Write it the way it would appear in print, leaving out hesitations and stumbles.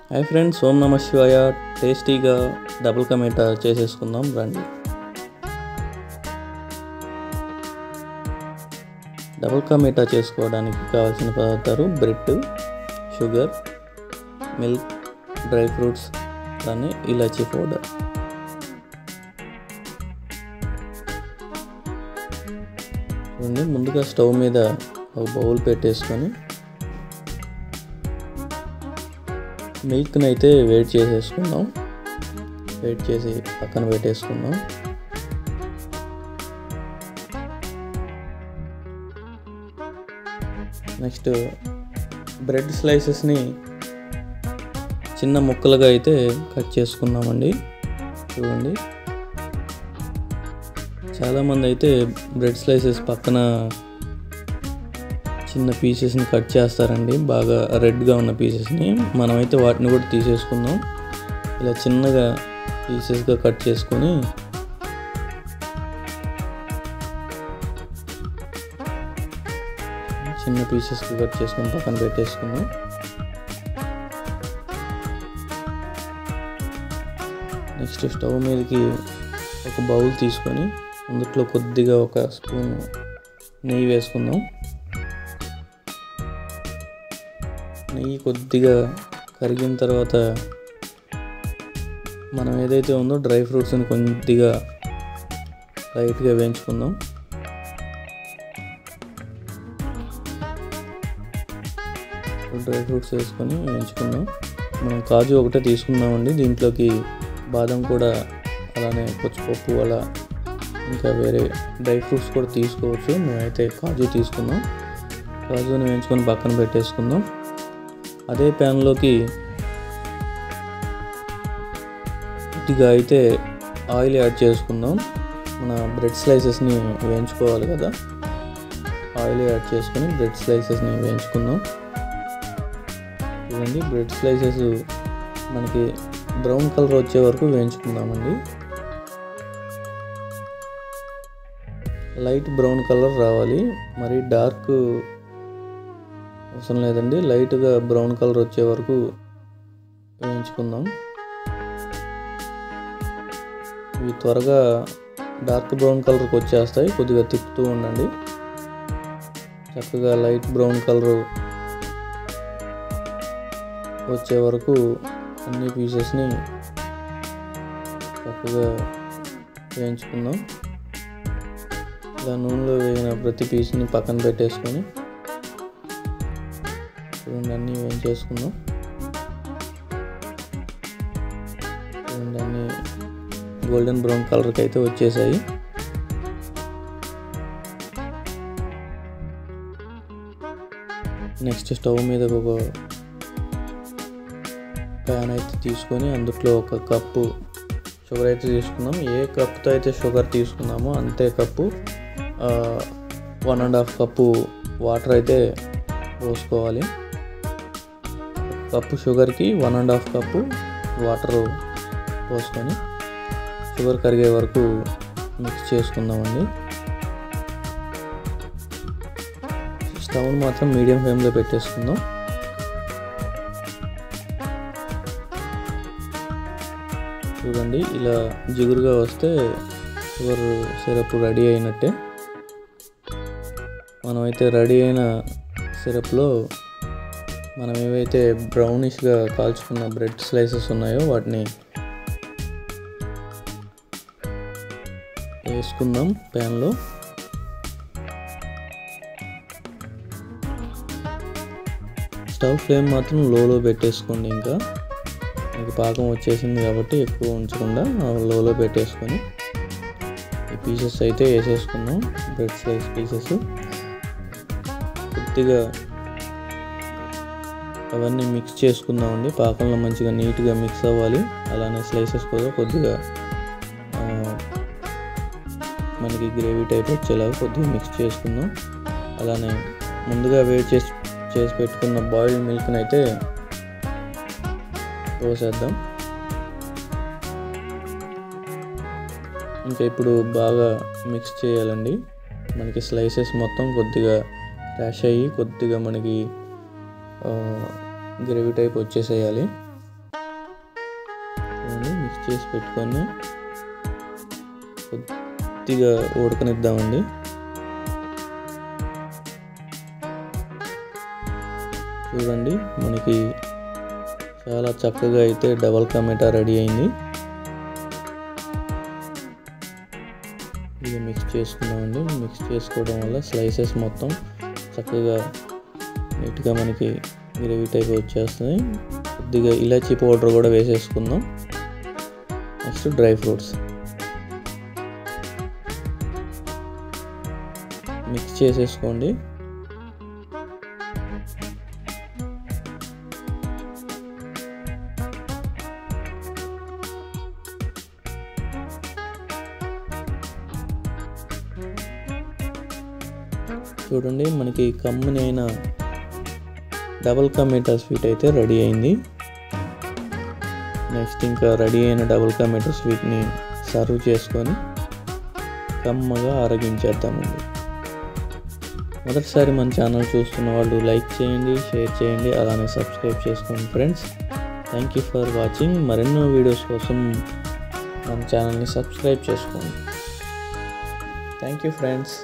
Hi friends, ఓం నమ శివాయ. టేస్టీగా డబుల్ కా మీఠా చేసేసుకుందాం రండి. డబుల్ కా మీఠా చేసుకోవడానికి కావాల్సిన పదార్థాలు: bread, sugar, milk, dry fruits, అలానే ఇలాచీ పౌడర్. చూడండి, ముందుగా స్టవ్ మీద ఒక బౌల్ పెట్టేసుకొని మిల్క్ని అయితే వేడి చేసేసుకుందాం. వేడి చేసి పక్కన పెట్టేసుకుందాం. నెక్స్ట్ బ్రెడ్ స్లైసెస్ని చిన్న ముక్కలుగా అయితే కట్ చేసుకుందామండి. చూడండి, చాలామంది అయితే బ్రెడ్ స్లైసెస్ పక్కన చిన్న పీసెస్ని కట్ చేస్తారండి, బాగా రెడ్గా ఉన్న పీసెస్ని. మనమైతే వాటిని కూడా తీసేసుకుందాం. ఇలా చిన్నగా పీసెస్గా కట్ చేసుకొని పక్కన పెట్టేసుకుందాం. నెక్స్ట్ స్టవ్ మీదకి ఒక బౌల్ తీసుకొని అందులో కొద్దిగా ఒక స్పూన్ నెయ్యి వేసుకుందాం. నెయ్యి కొద్దిగా కరిగిన తర్వాత మనం ఏదైతే ఉందో డ్రై ఫ్రూట్స్ని కొద్దిగా లైట్గా వేయించుకుందాం. డ్రై ఫ్రూట్స్ వేసుకొని వేయించుకుందాం. మనం కాజు ఒకటే తీసుకుందామండి. దీంట్లోకి బాదం కూడా, అలానే పచ్చిపప్పు, అలా ఇంకా వేరే డ్రై ఫ్రూట్స్ కూడా తీసుకోవచ్చు. మేమైతే కాజు తీసుకుందాం. కాజుని వేయించుకొని పక్కన పెట్టేసుకుందాం. అదే ప్యాన్లోకి కొద్దిగా అయితే ఆయిల్ యాడ్ చేసుకుందాం. మన బ్రెడ్ స్లైసెస్ని వేయించుకోవాలి కదా, ఆయిల్ యాడ్ చేసుకొని బ్రెడ్ స్లైసెస్ని వేయించుకుందాం. చూడండి, బ్రెడ్ స్లైసెస్ మనకి బ్రౌన్ కలర్ వచ్చే వరకు వేయించుకుందామండి. లైట్ బ్రౌన్ కలర్ రావాలి, మరి డార్క్ అవసరం లేదండి. లైట్గా బ్రౌన్ కలర్ వచ్చే వరకు వేయించుకుందాం. ఇవి త్వరగా డార్క్ బ్రౌన్ కలర్కి వచ్చేస్తాయి. కొద్దిగా తిప్పుతూ ఉండండి. చక్కగా లైట్ బ్రౌన్ కలర్ వచ్చే వరకు అన్ని పీసెస్ని చక్కగా వేయించుకుందాం. ఇలా నూనెలో వేగిన ప్రతి పీస్ని పక్కన పెట్టేసుకొని చూడండి, అన్నీ వేయించేసుకుందాం. చూడండి, అన్నీ గోల్డెన్ బ్రౌన్ కలర్కి అయితే వచ్చేసాయి. నెక్స్ట్ స్టవ్ మీద ఒక ప్యాన్ అయితే తీసుకొని అందులో ఒక కప్పు షుగర్ అయితే తీసుకుందాం. ఏ కప్పుతో అయితే షుగర్ తీసుకున్నామో అంతే కప్పు 1.5 కప్పు వాటర్ అయితే పోసుకోవాలి. కప్పు షుగర్కి 1.5 కప్పు వాటర్ పోసుకొని షుగర్ కరిగే వరకు మిక్స్ చేసుకుందామండి. స్టవ్ని మాత్రం మీడియం ఫ్లేమ్లో పెట్టేసుకుందాం. చూడండి, ఇలా జిగురుగా వస్తే షుగర్ సిరప్ రెడీ అయినట్టే. మనమైతే రెడీ అయిన సిరప్లో మనం ఏవైతే బ్రౌనిష్గా కాల్చుకున్న బ్రెడ్ స్లైసెస్ ఉన్నాయో వాటిని వేసుకుందాం ప్యాన్లో. స్టవ్ ఫ్లేమ్ మాత్రం లోలో పెట్టేసుకోండి. ఇంకా మీకు పాకం వచ్చేసింది కాబట్టి ఎక్కువ ఉంచకుండా లోలో పెట్టేసుకొని ఈ పీసెస్ అయితే వేసేసుకుందాం. బ్రెడ్ స్లైస్ పీసెస్ కొద్దిగా అవన్నీ మిక్స్ చేసుకుందామండి. పాకంలో మంచిగా నీట్గా మిక్స్ అవ్వాలి. అలానే స్లైసెస్ కూడా కొద్దిగా మనకి గ్రేవీ టైప్ వచ్చేలాగా కొద్దిగా మిక్స్ చేసుకుందాం. అలానే ముందుగా వేడి చేసి పెట్టుకున్న బాయిల్డ్ మిల్క్ని అయితే పోసేద్దాం. ఇంకా ఇప్పుడు బాగా మిక్స్ చేయాలండి. మనకి స్లైసెస్ మొత్తం కొద్దిగా క్రాష్ అయ్యి కొద్దిగా మనకి గ్రేవీ టైప్ వచ్చేసేయాలి. మిక్స్ చేసి పెట్టుకొని కొద్దిగా ఉడకనిద్దామండి. చూడండి మనకి చాలా చక్కగా అయితే డబల్ కా మీఠా రెడీ అయింది. ఇది మిక్స్ చేసుకున్నామండి. మిక్స్ చేసుకోవడం వల్ల స్లైసెస్ మొత్తం చక్కగా నీట్గా మనకి గ్రేవీ టైప్ వచ్చేస్తుంది. కొద్దిగా ఇలాచీ పౌడర్ కూడా వేసేసుకుందాం. నెక్స్ట్ డ్రై ఫ్రూట్స్ మిక్స్ చేసేసుకోండి. చూడండి మనకి కమ్మని అయిన డబల్ కా మీఠా స్వీట్ అయితే రెడీ అయింది. నెక్స్ట్ ఇంకా రెడీ అయిన డబల్ కా మీఠా స్వీట్ని సర్వ్ చేసుకొని కమ్మగా ఆరగించేద్దామండి. మొదటిసారి మన ఛానల్ చూస్తున్న వాళ్ళు లైక్ చేయండి, షేర్ చేయండి, అలానే సబ్స్క్రైబ్ చేసుకోండి friends. Thank you for watching. మరెన్నో వీడియోస్ కోసం మన ఛానల్ని సబ్స్క్రైబ్ చేసుకోండి. Thank you friends.